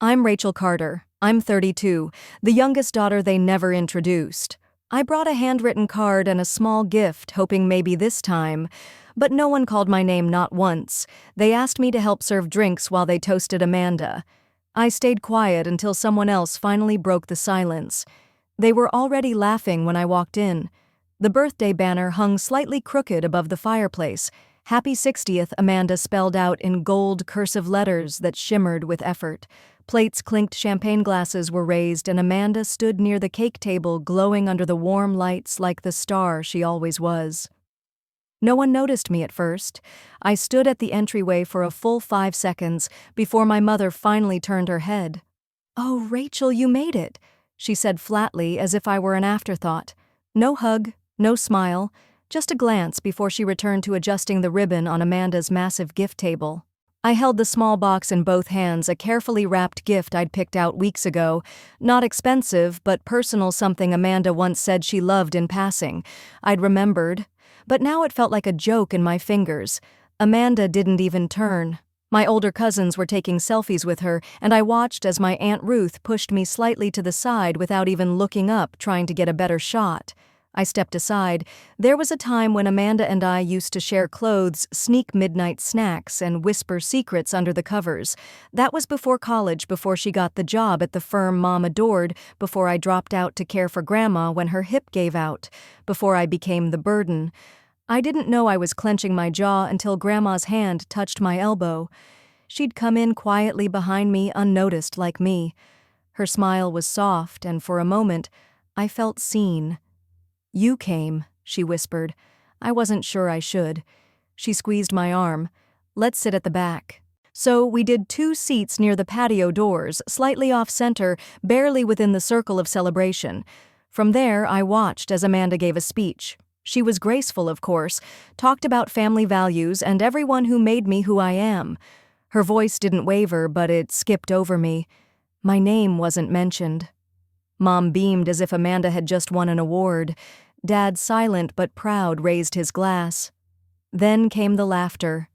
I'm Rachel Carter. I'm 32, the youngest daughter they never introduced. I brought a handwritten card and a small gift, hoping maybe this time. But no one called my name, not once. They asked me to help serve drinks while they toasted Amanda. I stayed quiet until someone else finally broke the silence. They were already laughing when I walked in. The birthday banner hung slightly crooked above the fireplace. Happy 60th, Amanda spelled out in gold cursive letters that shimmered with effort. Plates clinked, champagne glasses were raised, and Amanda stood near the cake table, glowing under the warm lights like the star she always was. No one noticed me at first. I stood at the entryway for a full 5 seconds before my mother finally turned her head. "Oh, Rachel, you made it," she said flatly, as if I were an afterthought. No hug, no smile, just a glance before she returned to adjusting the ribbon on Amanda's massive gift table. I held the small box in both hands, a carefully wrapped gift I'd picked out weeks ago. Not expensive, but personal, something Amanda once said she loved in passing. I'd remembered, but now it felt like a joke in my fingers. Amanda didn't even turn. My older cousins were taking selfies with her, and I watched as my Aunt Ruth pushed me slightly to the side without even looking up, trying to get a better shot. I stepped aside. There was a time when Amanda and I used to share clothes, sneak midnight snacks, and whisper secrets under the covers. That was before college, before she got the job at the firm Mom adored, before I dropped out to care for Grandma when her hip gave out, before I became the burden. I didn't know I was clenching my jaw until Grandma's hand touched my elbow. She'd come in quietly behind me, unnoticed like me. Her smile was soft, and for a moment, I felt seen. "You came," she whispered. I wasn't sure I should. She squeezed my arm. "Let's sit at the back." So we did 2 seats near the patio doors, slightly off-center, barely within the circle of celebration. From there, I watched as Amanda gave a speech. She was graceful, of course, talked about family values and everyone who made me who I am. Her voice didn't waver, but it skipped over me. My name wasn't mentioned. Mom beamed as if Amanda had just won an award. Dad, silent but proud, raised his glass. Then came the laughter.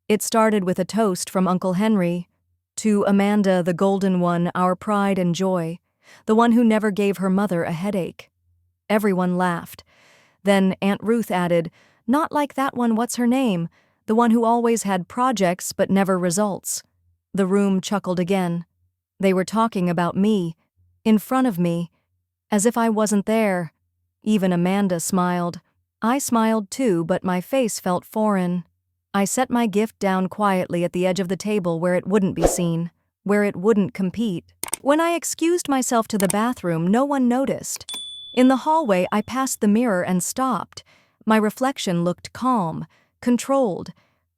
It started with a toast from Uncle Henry. "To Amanda, the golden one, our pride and joy, the one who never gave her mother a headache." Everyone laughed. Then Aunt Ruth added, "Not like that one, what's her name? The one who always had projects but never results." The room chuckled again. They were talking about me, in front of me, as if I wasn't there. Even Amanda smiled. I smiled too, but my face felt foreign. I set my gift down quietly at the edge of the table where it wouldn't be seen, where it wouldn't compete. When I excused myself to the bathroom, no one noticed. In the hallway, I passed the mirror and stopped. My reflection looked calm, controlled.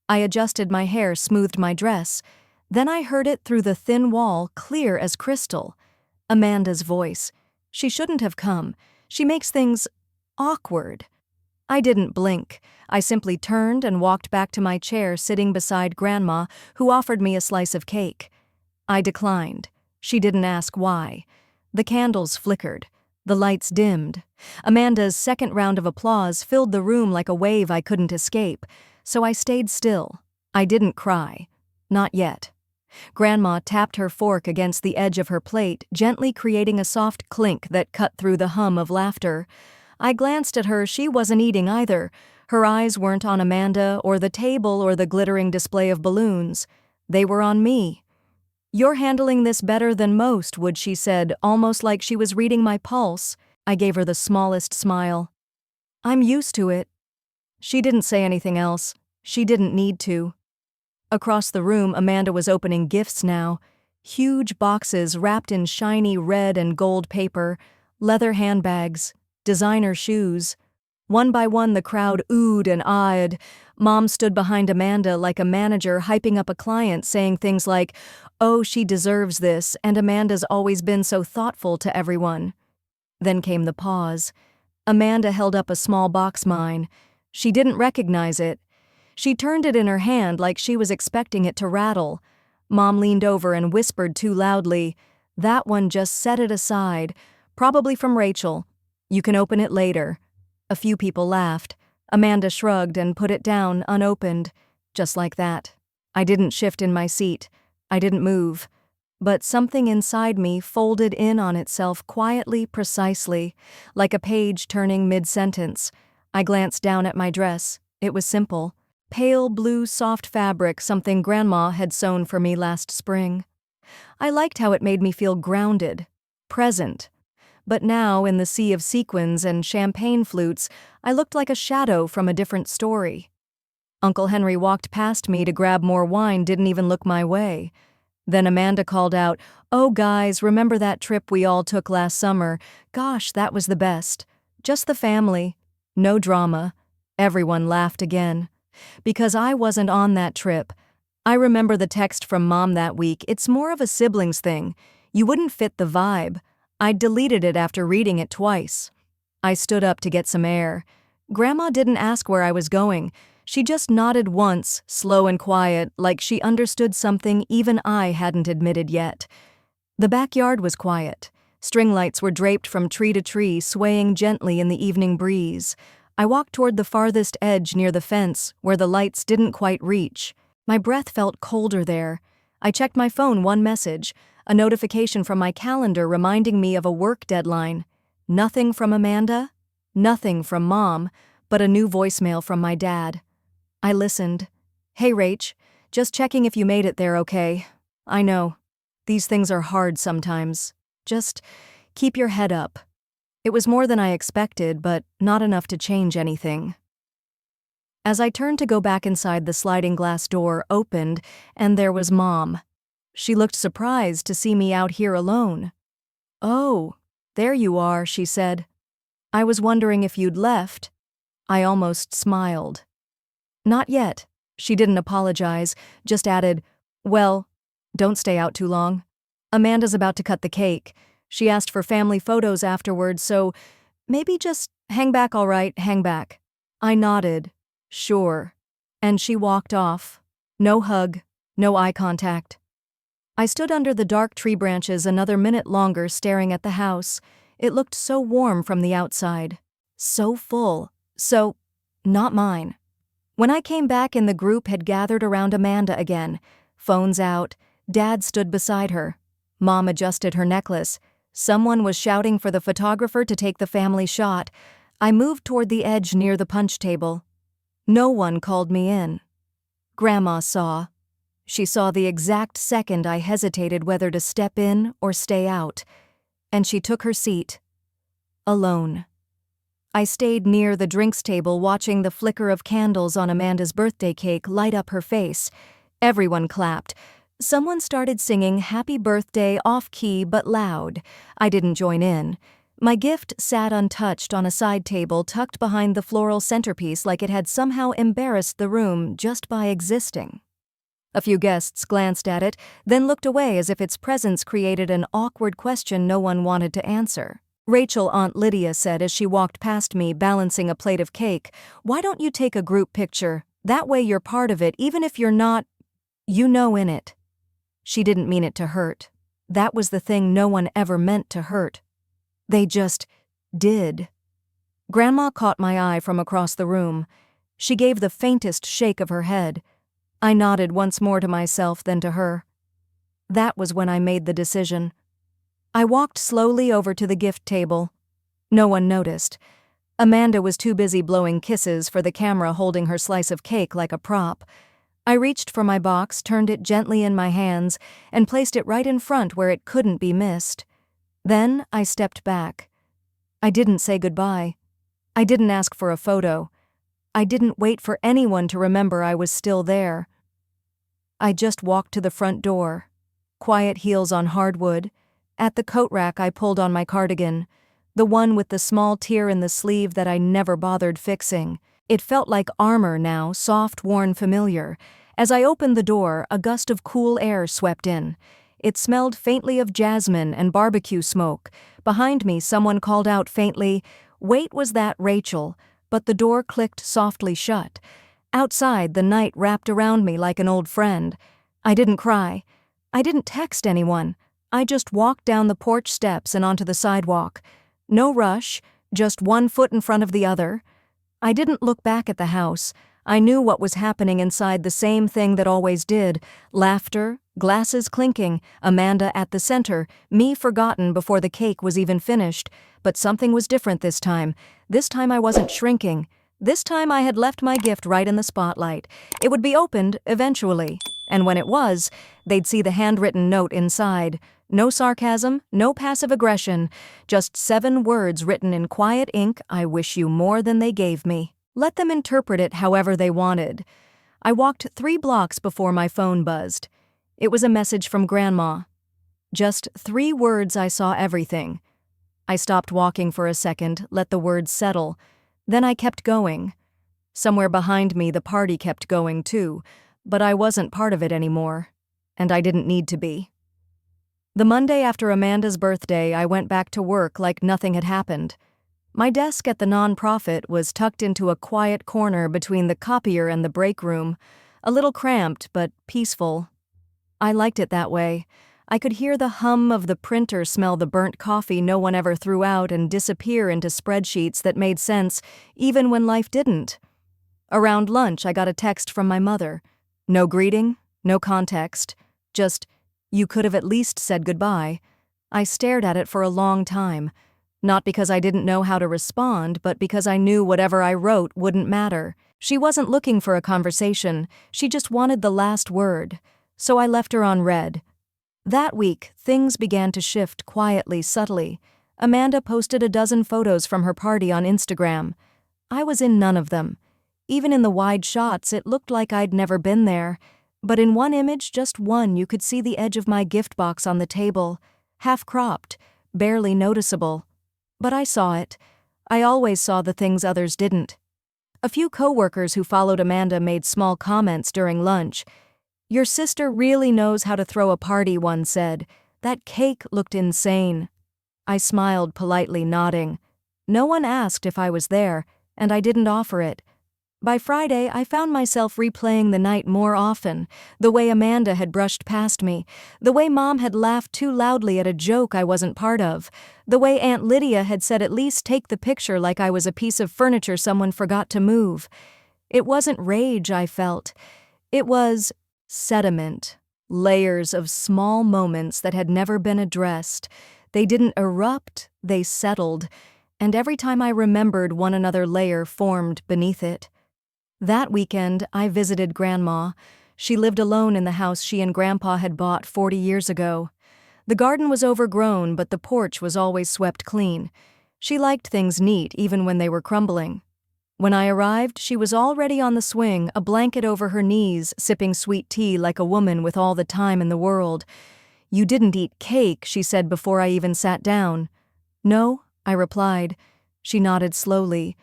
I adjusted my hair, smoothed my dress. Then I heard it through the thin wall, clear as crystal. Amanda's voice. "She shouldn't have come. She makes things awkward." I didn't blink. I simply turned and walked back to my chair, sitting beside Grandma, who offered me a slice of cake. I declined. She didn't ask why. The candles flickered. The lights dimmed. Amanda's second round of applause filled the room like a wave I couldn't escape, so I stayed still. I didn't cry. Not yet. Grandma tapped her fork against the edge of her plate, gently creating a soft clink that cut through the hum of laughter. I glanced at her. She wasn't eating either. Her eyes weren't on Amanda or the table or the glittering display of balloons. They were on me. "You're handling this better than most," Wood, she said, almost like she was reading my pulse. I gave her the smallest smile. "I'm used to it." She didn't say anything else. She didn't need to. Across the room, Amanda was opening gifts now. Huge boxes wrapped in shiny red and gold paper, leather handbags, designer shoes. One by one, the crowd oohed and ahed. Mom stood behind Amanda like a manager hyping up a client, saying things like, "Oh, she deserves this, and Amanda's always been so thoughtful to everyone." Then came the pause. Amanda held up a small box, mine. She didn't recognize it. She turned it in her hand like she was expecting it to rattle. Mom leaned over and whispered too loudly, "That one, just set it aside. Probably from Rachel. You can open it later." A few people laughed. Amanda shrugged and put it down unopened. Just like that. I didn't shift in my seat. I didn't move. but something inside me folded in on itself quietly, precisely, like a page turning mid-sentence. I glanced down at my dress. It was simple. Pale blue soft fabric, something Grandma had sewn for me last spring. I liked how it made me feel grounded, present. But now, in the sea of sequins and champagne flutes, I looked like a shadow from a different story. Uncle Henry walked past me to grab more wine, didn't even look my way. Then Amanda called out, "Oh guys, remember that trip we all took last summer? Gosh, that was the best. Just the family. No drama." Everyone laughed again. Because I wasn't on that trip. I remember the text from Mom that week. "It's more of a siblings thing. You wouldn't fit the vibe." I deleted it after reading it twice. I stood up to get some air. Grandma didn't ask where I was going. She just nodded once, slow and quiet, like she understood something even I hadn't admitted yet. The backyard was quiet. String lights were draped from tree to tree, swaying gently in the evening breeze. I walked toward the farthest edge near the fence, where the lights didn't quite reach. My breath felt colder there. I checked my phone, one message, a notification from my calendar reminding me of a work deadline. Nothing from Amanda, nothing from Mom, but a new voicemail from my dad. I listened. "Hey Rach, just checking if you made it there okay. I know. These things are hard sometimes. Just keep your head up." It was more than I expected, but not enough to change anything. As I turned to go back inside, the sliding glass door opened, and there was Mom. She looked surprised to see me out here alone. "Oh, there you are," she said. "I was wondering if you'd left." I almost smiled. "Not yet." She didn't apologize, just added, "Well, don't stay out too long. Amanda's about to cut the cake. She asked for family photos afterwards, so maybe just hang back, all right, hang back." I nodded, "Sure." And she walked off. No hug, no eye contact. I stood under the dark tree branches another minute longer, staring at the house. It looked so warm from the outside. So full. So not mine. When I came back in, the group had gathered around Amanda again. Phones out. Dad stood beside her. Mom adjusted her necklace. Someone was shouting for the photographer to take the family shot. I moved toward the edge near the punch table. No one called me in. Grandma saw. She saw the exact second I hesitated whether to step in or stay out. And she took her seat. Alone. I stayed near the drinks table, watching the flicker of candles on Amanda's birthday cake light up her face. Everyone clapped. Someone started singing "Happy Birthday" off-key but loud. I didn't join in. My gift sat untouched on a side table tucked behind the floral centerpiece, like it had somehow embarrassed the room just by existing. A few guests glanced at it, then looked away as if its presence created an awkward question no one wanted to answer. Rachel, Aunt Lydia, said as she walked past me, balancing a plate of cake, "Why don't you take a group picture? That way you're part of it, even if you're not, in it." She didn't mean it to hurt. That was the thing no one ever meant to hurt. They just did. Grandma caught my eye from across the room. She gave the faintest shake of her head. I nodded once more to myself, then to her. That was when I made the decision. I walked slowly over to the gift table. No one noticed. Amanda was too busy blowing kisses for the camera, holding her slice of cake like a prop. I reached for my box, turned it gently in my hands, and placed it right in front where it couldn't be missed. Then I stepped back. I didn't say goodbye. I didn't ask for a photo. I didn't wait for anyone to remember I was still there. I just walked to the front door. Quiet heels on hardwood. At the coat rack, I pulled on my cardigan, the one with the small tear in the sleeve that I never bothered fixing. It felt like armor now, soft, worn, familiar. As I opened the door, a gust of cool air swept in. It smelled faintly of jasmine and barbecue smoke. Behind me, someone called out faintly, "Wait, was that Rachel?" But the door clicked softly shut. Outside, the night wrapped around me like an old friend. I didn't cry. I didn't text anyone. I just walked down the porch steps and onto the sidewalk. No rush, just one foot in front of the other. I didn't look back at the house. I knew what was happening inside, the same thing that always did. Laughter, glasses clinking, Amanda at the center, me forgotten before the cake was even finished. But something was different this time. This time I wasn't shrinking. This time I had left my gift right in the spotlight. It would be opened eventually. And when it was, they'd see the handwritten note inside. No sarcasm, no passive aggression, just 7 words written in quiet ink: I wish you more than they gave me. Let them interpret it however they wanted. I walked 3 blocks before my phone buzzed. It was a message from Grandma. Just 3 words. I saw everything. I stopped walking for a second, let the words settle. Then I kept going. Somewhere behind me the party kept going too, but I wasn't part of it anymore. And I didn't need to be. The Monday after Amanda's birthday, I went back to work like nothing had happened. My desk at the nonprofit was tucked into a quiet corner between the copier and the break room, a little cramped but peaceful. I liked it that way. I could hear the hum of the printer, smell the burnt coffee no one ever threw out, and disappear into spreadsheets that made sense even when life didn't. Around lunch, I got a text from my mother. No greeting, no context, just, "You could have at least said goodbye." I stared at it for a long time. Not because I didn't know how to respond, but because I knew whatever I wrote wouldn't matter. She wasn't looking for a conversation, she just wanted the last word. So I left her on read. That week, things began to shift quietly, subtly. Amanda posted a dozen photos from her party on Instagram. I was in none of them. Even in the wide shots, it looked like I'd never been there. But in one image, just one, you could see the edge of my gift box on the table, half-cropped, barely noticeable. But I saw it. I always saw the things others didn't. A few coworkers who followed Amanda made small comments during lunch. "Your sister really knows how to throw a party," one said. "That cake looked insane." I smiled politely, nodding. No one asked if I was there, and I didn't offer it. By Friday, I found myself replaying the night more often, the way Amanda had brushed past me, the way Mom had laughed too loudly at a joke I wasn't part of, the way Aunt Lydia had said at least take the picture like I was a piece of furniture someone forgot to move. It wasn't rage I felt. It was sediment, layers of small moments that had never been addressed. They didn't erupt, they settled, and every time I remembered, one another layer formed beneath it. That weekend, I visited Grandma. She lived alone in the house she and Grandpa had bought 40 years ago. The garden was overgrown, but the porch was always swept clean. She liked things neat, even when they were crumbling. When I arrived, she was already on the swing, a blanket over her knees, sipping sweet tea like a woman with all the time in the world. "You didn't eat cake," she said before I even sat down. "No," I replied. She nodded slowly.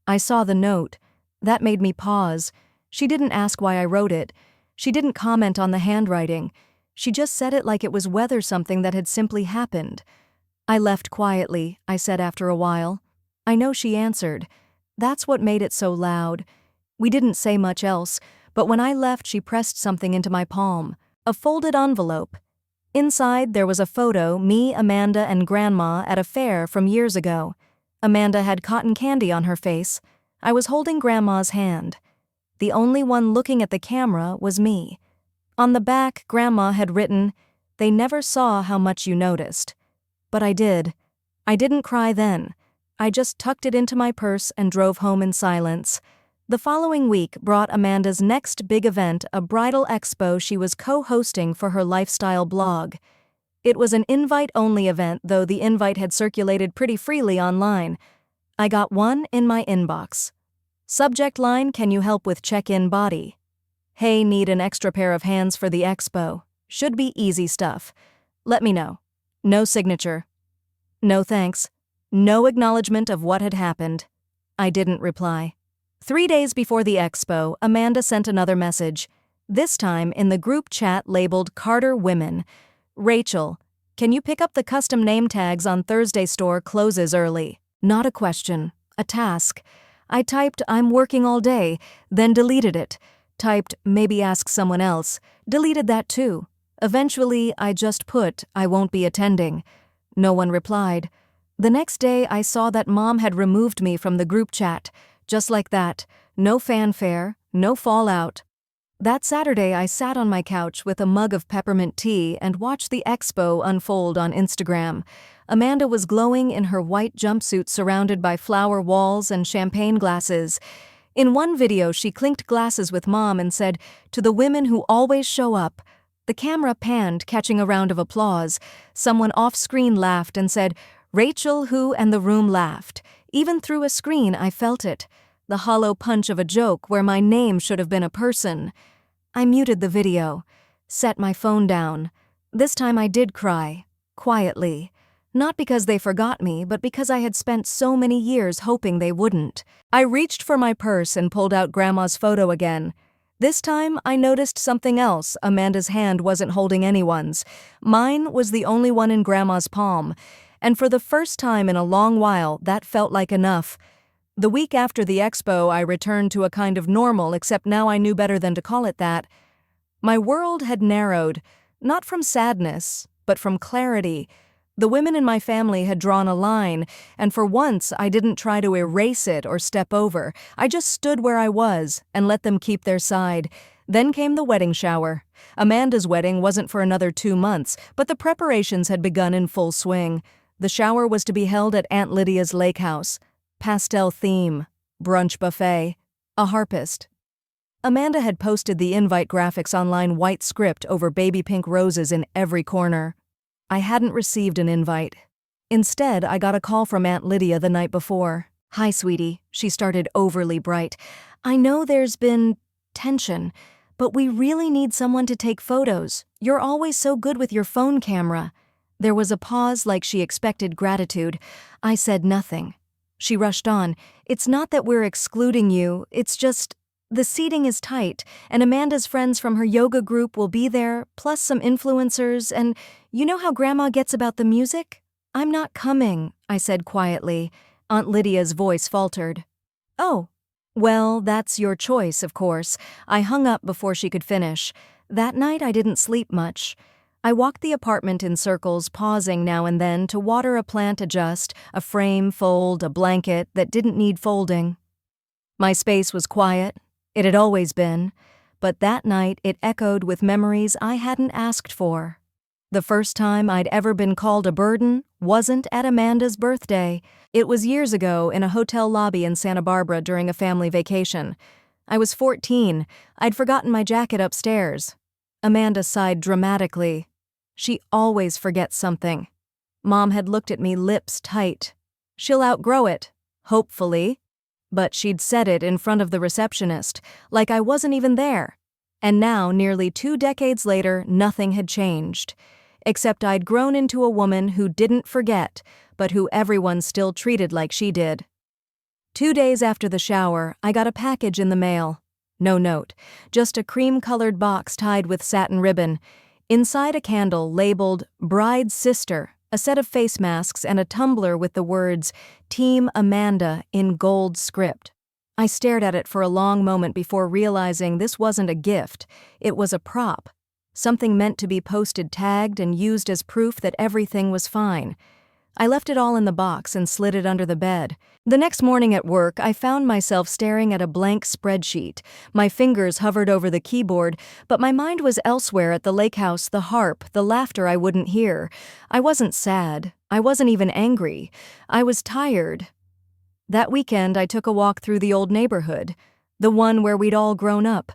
I saw the note. That made me pause. She didn't ask why I wrote it. She didn't comment on the handwriting. She just said it like it was something that had simply happened. "I left quietly," I said after a while. I know she answered. That's what made it so loud. We didn't say much else, but when I left, she pressed something into my palm. A folded envelope. Inside, there was a photo, me, Amanda, and Grandma at a fair from years ago. Amanda had cotton candy on her face. I was holding Grandma's hand. The only one looking at the camera was me. On the back, Grandma had written, "They never saw how much you noticed." But I did. I didn't cry then. I just tucked it into my purse and drove home in silence. The following week brought Amanda's next big event, a bridal expo she was co-hosting for her lifestyle blog. It was an invite-only event, though the invite had circulated pretty freely online. I got one in my inbox. Subject line, "Can you help with check-in body?" "Hey, need an extra pair of hands for the expo. Should be easy stuff. Let me know." No signature. No thanks. No acknowledgement of what had happened. I didn't reply. 3 days before the expo, Amanda sent another message, this time in the group chat labeled Carter Women. "Rachel, can you pick up the custom name tags on Thursday, store closes early?" Not a question, a task. I typed, "I'm working all day," then deleted it. Typed, "Maybe ask someone else," deleted that too. Eventually, I just put, "I won't be attending." No one replied. The next day, I saw that Mom had removed me from the group chat. Just like that. No fanfare, no fallout. That Saturday, I sat on my couch with a mug of peppermint tea and watched the expo unfold on Instagram. Amanda was glowing in her white jumpsuit surrounded by flower walls and champagne glasses. In one video, she clinked glasses with Mom and said, "To the women who always show up." The camera panned, catching a round of applause. Someone off-screen laughed and said, "Rachel, who," and the room laughed. Even through a screen, I felt it. The hollow punch of a joke where my name should have been a person. I muted the video, set my phone down. This time I did cry, quietly. Not because they forgot me, but because I had spent so many years hoping they wouldn't. I reached for my purse and pulled out Grandma's photo again. This time, I noticed something else. Amanda's hand wasn't holding anyone's. Mine was the only one in Grandma's palm. And for the first time in a long while, that felt like enough. The week after the expo, I returned to a kind of normal, except now I knew better than to call it that. My world had narrowed, not from sadness, but from clarity. The women in my family had drawn a line, and for once I didn't try to erase it or step over. I just stood where I was and let them keep their side. Then came the wedding shower. Amanda's wedding wasn't for another 2 months, but the preparations had begun in full swing. The shower was to be held at Aunt Lydia's lake house. Pastel theme, brunch buffet, a harpist. Amanda had posted the invite graphics online, white script over baby pink roses in every corner. I hadn't received an invite. Instead, I got a call from Aunt Lydia the night before. "Hi, sweetie," she started, overly bright. "I know there's been tension, but we really need someone to take photos. You're always so good with your phone camera." There was a pause, like she expected gratitude. I said nothing. She rushed on. "It's not that we're excluding you, it's just the seating is tight, and Amanda's friends from her yoga group will be there, plus some influencers, and you know how Grandma gets about the music?" "I'm not coming," I said quietly. Aunt Lydia's voice faltered. "Oh, well, that's your choice, of course." I hung up before she could finish. That night I didn't sleep much. I walked the apartment in circles, pausing now and then to water a plant, adjust, a frame fold, a blanket that didn't need folding. My space was quiet. It had always been. But that night it echoed with memories I hadn't asked for. The first time I'd ever been called a burden wasn't at Amanda's birthday. It was years ago in a hotel lobby in Santa Barbara during a family vacation. I was 14. I'd forgotten my jacket upstairs. Amanda sighed dramatically. She always forgets something. Mom had looked at me, lips tight. "She'll outgrow it, hopefully." But she'd said it in front of the receptionist, like I wasn't even there. And now, nearly 2 decades later, nothing had changed. Except I'd grown into a woman who didn't forget, but who everyone still treated like she did. 2 days after the shower, I got a package in the mail. No note, just a cream-colored box tied with satin ribbon. Inside, a candle labeled "Bride's Sister," a set of face masks, and a tumbler with the words "Team Amanda" in gold script. I stared at it for a long moment before realizing this wasn't a gift, it was a prop. Something meant to be posted, tagged, and used as proof that everything was fine. I left it all in the box and slid it under the bed. The next morning at work, I found myself staring at a blank spreadsheet. My fingers hovered over the keyboard, but my mind was elsewhere, at the lake house, the harp, the laughter I wouldn't hear. I wasn't sad. I wasn't even angry. I was tired. That weekend, I took a walk through the old neighborhood, the one where we'd all grown up.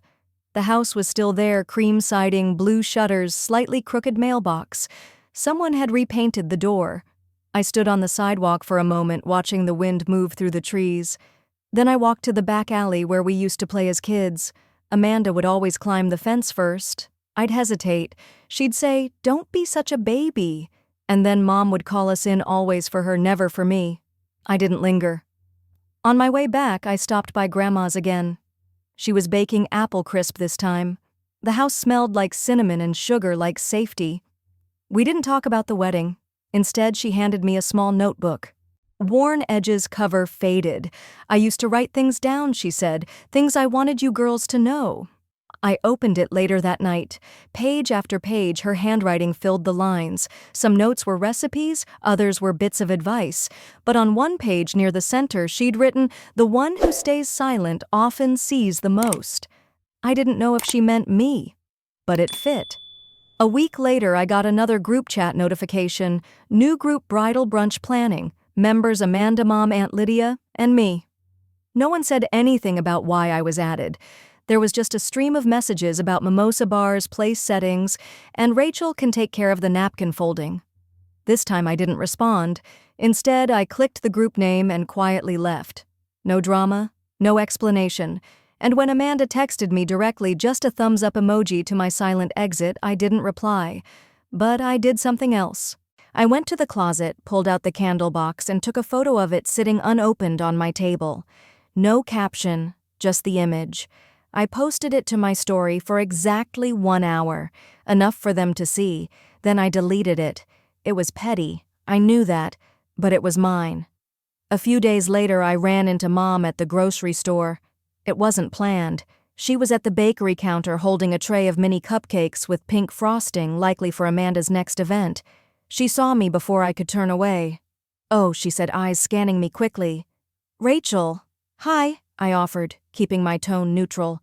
The house was still there, cream siding, blue shutters, slightly crooked mailbox. Someone had repainted the door. I stood on the sidewalk for a moment, watching the wind move through the trees. Then I walked to the back alley where we used to play as kids. Amanda would always climb the fence first. I'd hesitate. She'd say, "Don't be such a baby." And then Mom would call us in, always for her, never for me. I didn't linger. On my way back, I stopped by Grandma's again. She was baking apple crisp this time. The house smelled like cinnamon and sugar, like safety. We didn't talk about the wedding. Instead, she handed me a small notebook. Worn edges, cover faded. "I used to write things down," she said, "things I wanted you girls to know." I opened it later that night. Page after page, her handwriting filled the lines. Some notes were recipes, others were bits of advice. But on one page near the center, she'd written, "The one who stays silent often sees the most." I didn't know if she meant me, but it fit. A week later, I got another group chat notification, new group bridal brunch planning, members Amanda, Mom, Aunt Lydia, and me. No one said anything about why I was added. There was just a stream of messages about mimosa bars, place settings, and Rachel can take care of the napkin folding. This time I didn't respond. Instead, I clicked the group name and quietly left. No drama, no explanation. And when Amanda texted me directly just a thumbs-up emoji to my silent exit, I didn't reply. But I did something else. I went to the closet, pulled out the candle box, and took a photo of it sitting unopened on my table. No caption, just the image. I posted it to my story for exactly 1 hour, enough for them to see. Then I deleted it. It was petty, I knew that, but it was mine. A few days later, I ran into Mom at the grocery store. It wasn't planned. She was at the bakery counter holding a tray of mini cupcakes with pink frosting, likely for Amanda's next event. She saw me before I could turn away. "Oh," she said, eyes scanning me quickly. "Rachel." "Hi," I offered, keeping my tone neutral.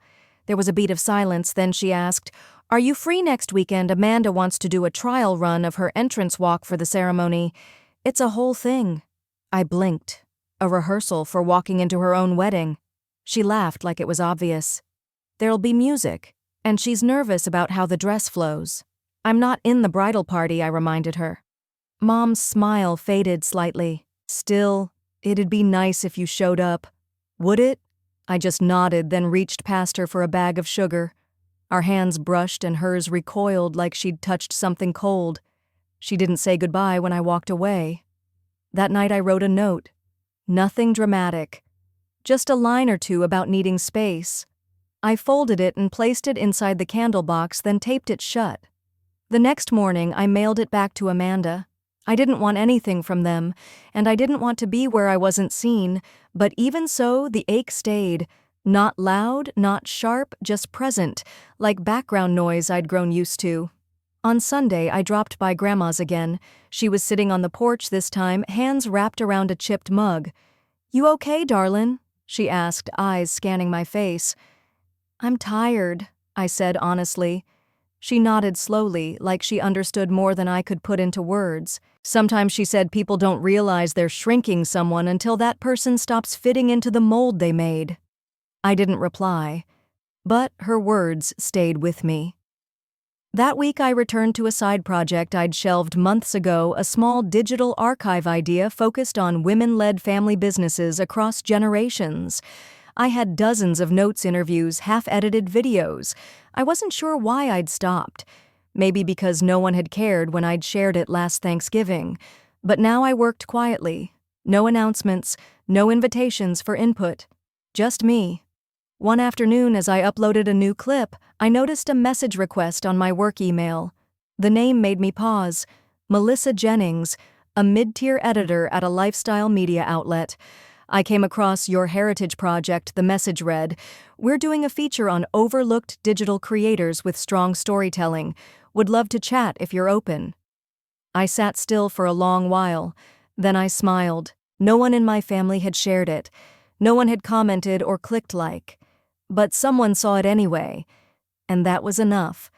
There was a beat of silence, then she asked, "Are you free next weekend? Amanda wants to do a trial run of her entrance walk for the ceremony. It's a whole thing." I blinked. A rehearsal for walking into her own wedding. She laughed like it was obvious. "There'll be music, and she's nervous about how the dress flows." "I'm not in the bridal party," I reminded her. Mom's smile faded slightly. "Still, it'd be nice if you showed up." "Would it?" I just nodded, then reached past her for a bag of sugar. Our hands brushed and hers recoiled like she'd touched something cold. She didn't say goodbye when I walked away. That night I wrote a note. Nothing dramatic. Just a line or two about needing space. I folded it and placed it inside the candle box, then taped it shut. The next morning, I mailed it back to Amanda. I didn't want anything from them, and I didn't want to be where I wasn't seen, but even so, the ache stayed. Not loud, not sharp, just present, like background noise I'd grown used to. On Sunday, I dropped by Grandma's again. She was sitting on the porch this time, hands wrapped around a chipped mug. "You okay, darlin'?" she asked, eyes scanning my face. "I'm tired," I said honestly. She nodded slowly, like she understood more than I could put into words. Sometimes she said people don't realize they're shrinking someone until that person stops fitting into the mold they made. I didn't reply, but her words stayed with me. That week I returned to a side project I'd shelved months ago, a small digital archive idea focused on women-led family businesses across generations. I had dozens of notes, interviews, half-edited videos. I wasn't sure why I'd stopped. Maybe because no one had cared when I'd shared it last Thanksgiving. But now I worked quietly. No announcements, no invitations for input. Just me. One afternoon, as I uploaded a new clip, I noticed a message request on my work email. The name made me pause. Melissa Jennings, a mid-tier editor at a lifestyle media outlet. "I came across your heritage project," the message read. "We're doing a feature on overlooked digital creators with strong storytelling. Would love to chat if you're open." I sat still for a long while. Then I smiled. No one in my family had shared it. No one had commented or clicked like. But someone saw it anyway. And that was enough.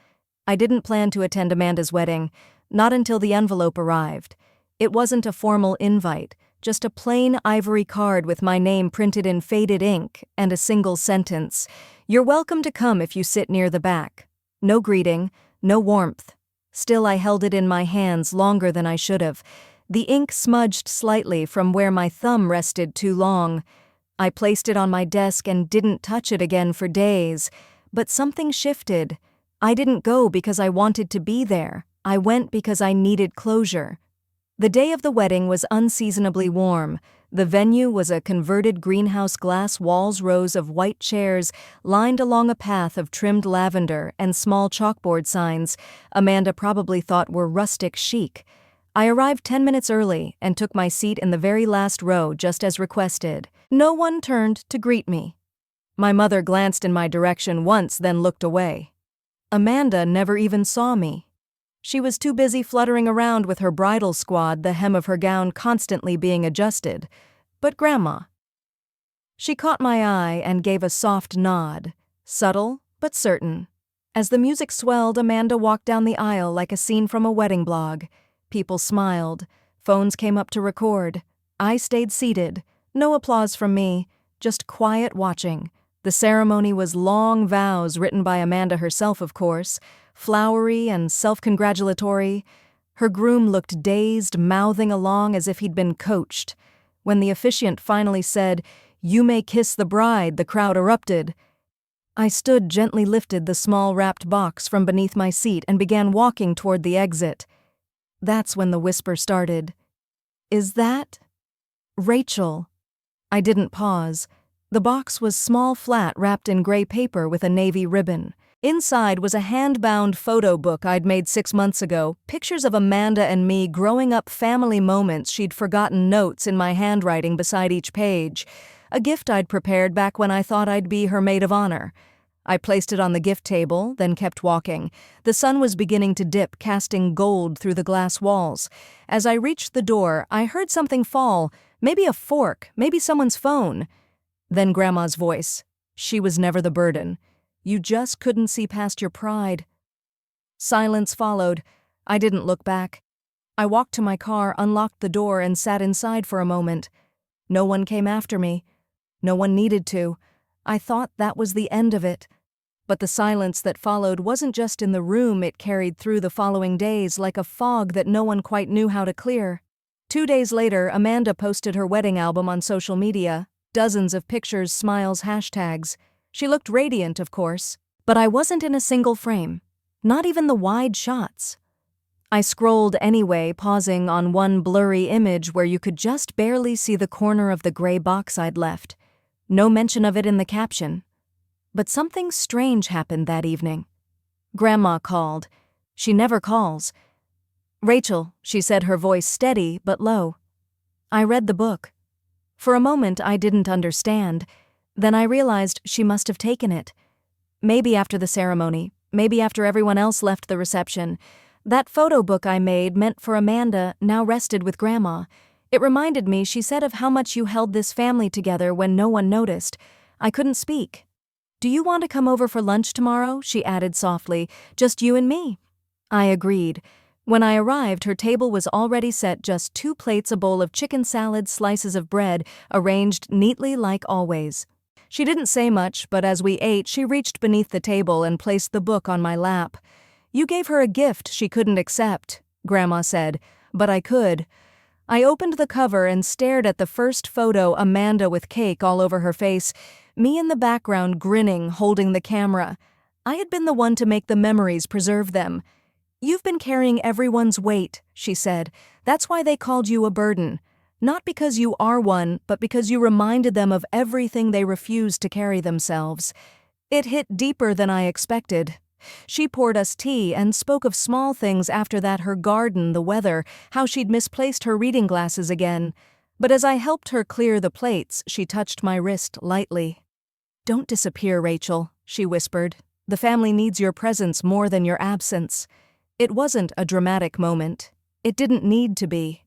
I didn't plan to attend Amanda's wedding, not until the envelope arrived. It wasn't a formal invite, just a plain ivory card with my name printed in faded ink and a single sentence. "You're welcome to come if you sit near the back." No greeting, no warmth. Still, I held it in my hands longer than I should have. The ink smudged slightly from where my thumb rested too long. I placed it on my desk and didn't touch it again for days. But something shifted. I didn't go because I wanted to be there. I went because I needed closure. The day of the wedding was unseasonably warm. The venue was a converted greenhouse glass walls, rows of white chairs lined along a path of trimmed lavender and small chalkboard signs Amanda probably thought were rustic chic. I arrived 10 minutes early and took my seat in the very last row just as requested. No one turned to greet me. My mother glanced in my direction once, then looked away. Amanda never even saw me. She was too busy fluttering around with her bridal squad, the hem of her gown constantly being adjusted. But Grandma. She caught my eye and gave a soft nod. Subtle, but certain. As the music swelled, Amanda walked down the aisle like a scene from a wedding blog. People smiled. Phones came up to record. I stayed seated. No applause from me, just quiet watching. The ceremony was long vows written by Amanda herself, of course, flowery and self-congratulatory. Her groom looked dazed, mouthing along as if he'd been coached. When the officiant finally said, "You may kiss the bride," the crowd erupted. I stood, gently lifted the small wrapped box from beneath my seat and began walking toward the exit. That's when the whisper started. "Is that Rachel?" I didn't pause. The box was small, flat, wrapped in gray paper with a navy ribbon. Inside was a hand-bound photo book I'd made 6 months ago, pictures of Amanda and me growing up, family moments she'd forgotten, notes in my handwriting beside each page. A gift I'd prepared back when I thought I'd be her maid of honor. I placed it on the gift table, then kept walking. The sun was beginning to dip, casting gold through the glass walls. As I reached the door, I heard something fall, maybe a fork, maybe someone's phone. Then Grandma's voice. She was never the burden. You just couldn't see past your pride. Silence followed. I didn't look back. I walked to my car, unlocked the door, and sat inside for a moment. No one came after me. No one needed to. I thought that was the end of it. But the silence that followed wasn't just in the room, it carried through the following days like a fog that no one quite knew how to clear. 2 days later, Amanda posted her wedding album on social media. Dozens of pictures, smiles, hashtags. She looked radiant, of course, but I wasn't in a single frame. Not even the wide shots. I scrolled anyway, pausing on one blurry image where you could just barely see the corner of the gray box I'd left. No mention of it in the caption. But something strange happened that evening. Grandma called. She never calls. "Rachel," she said, her voice steady but low. I read the book. For a moment I didn't understand. Then I realized she must have taken it. Maybe after the ceremony, maybe after everyone else left the reception. That photo book I made, meant for Amanda, now rested with Grandma. It reminded me, she said, of how much you held this family together when no one noticed. I couldn't speak. "Do you want to come over for lunch tomorrow?" she added softly. "Just you and me." I agreed. When I arrived, her table was already set, just 2 plates, a bowl of chicken salad, slices of bread, arranged neatly like always. She didn't say much, but as we ate, she reached beneath the table and placed the book on my lap. "You gave her a gift she couldn't accept," Grandma said, "but I could." I opened the cover and stared at the first photo, Amanda with cake all over her face, me in the background grinning, holding the camera. I had been the one to make the memories, preserve them. "You've been carrying everyone's weight," she said. "That's why they called you a burden. Not because you are one, but because you reminded them of everything they refused to carry themselves." It hit deeper than I expected. She poured us tea and spoke of small things after that, her garden, the weather, how she'd misplaced her reading glasses again. But as I helped her clear the plates, she touched my wrist lightly. "Don't disappear, Rachel," she whispered. "The family needs your presence more than your absence." It wasn't a dramatic moment. It didn't need to be.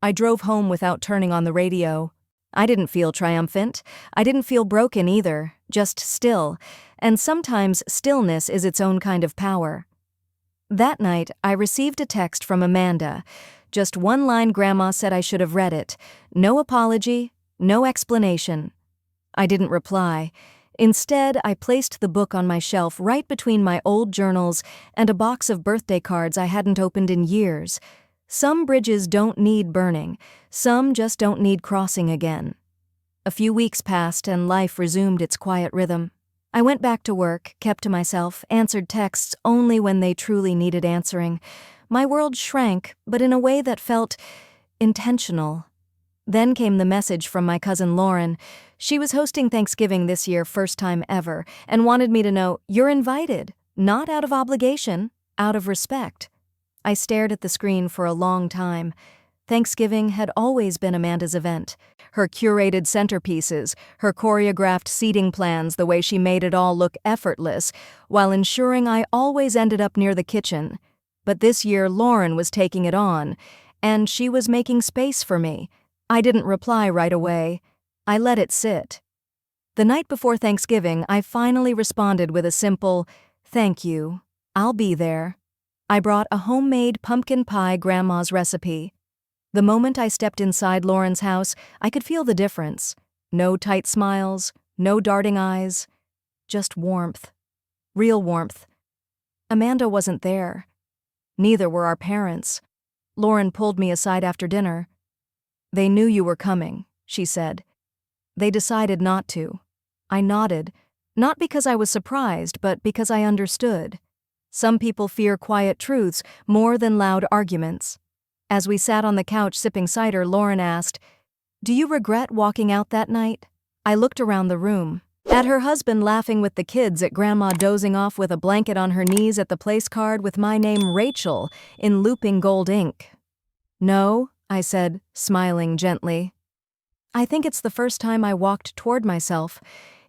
I drove home without turning on the radio. I didn't feel triumphant. I didn't feel broken either, just still. And sometimes stillness is its own kind of power. That night, I received a text from Amanda. Just one line. Grandma said I should have read it. No apology, no explanation. I didn't reply. Instead, I placed the book on my shelf right between my old journals and a box of birthday cards I hadn't opened in years. Some bridges don't need burning. Some just don't need crossing again. A few weeks passed and life resumed its quiet rhythm. I went back to work, kept to myself, answered texts only when they truly needed answering. My world shrank, but in a way that felt intentional. Then came the message from my cousin Lauren. She was hosting Thanksgiving this year, first time ever, and wanted me to know, "You're invited, not out of obligation, out of respect." I stared at the screen for a long time. Thanksgiving had always been Amanda's event. Her curated centerpieces, her choreographed seating plans, the way she made it all look effortless, while ensuring I always ended up near the kitchen. But this year Lauren was taking it on, and she was making space for me. I didn't reply right away. I let it sit. The night before Thanksgiving, I finally responded with a simple, "Thank you. I'll be there." I brought a homemade pumpkin pie grandma's recipe. The moment I stepped inside Lauren's house, I could feel the difference. No tight smiles, no darting eyes, just warmth. Real warmth. Amanda wasn't there. Neither were our parents. Lauren pulled me aside after dinner. "They knew you were coming," she said. "They decided not to." I nodded, not because I was surprised, but because I understood. Some people fear quiet truths more than loud arguments. As we sat on the couch sipping cider, Lauren asked, "Do you regret walking out that night?" I looked around the room. At her husband laughing with the kids, at Grandma dozing off with a blanket on her knees, at the place card with my name, Rachel, in looping gold ink. "No," I said, smiling gently. "I think it's the first time I walked toward myself.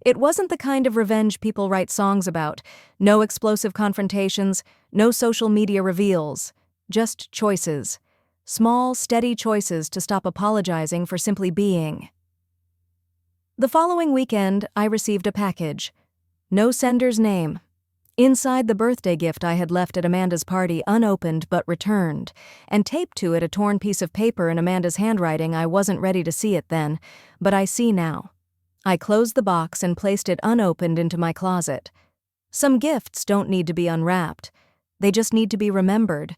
It wasn't the kind of revenge people write songs about. No explosive confrontations, no social media reveals. Just choices. Small, steady choices to stop apologizing for simply being." The following weekend, I received a package. No sender's name. Inside, the birthday gift I had left at Amanda's party, unopened but returned, and taped to it a torn piece of paper in Amanda's handwriting. I wasn't ready to see it then, but I see now. I closed the box and placed it unopened into my closet. Some gifts don't need to be unwrapped. They just need to be remembered.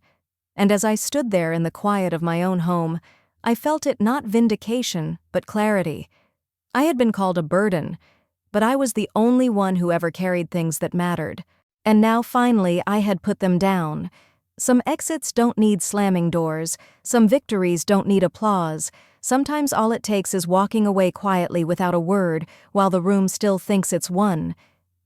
And as I stood there in the quiet of my own home, I felt it not vindication, but clarity. I had been called a burden, but I was the only one who ever carried things that mattered. And now finally I had put them down. Some exits don't need slamming doors. Some victories don't need applause. Sometimes all it takes is walking away quietly without a word while the room still thinks it's won.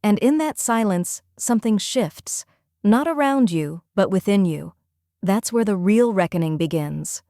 And in that silence, something shifts. Not around you, but within you. That's where the real reckoning begins.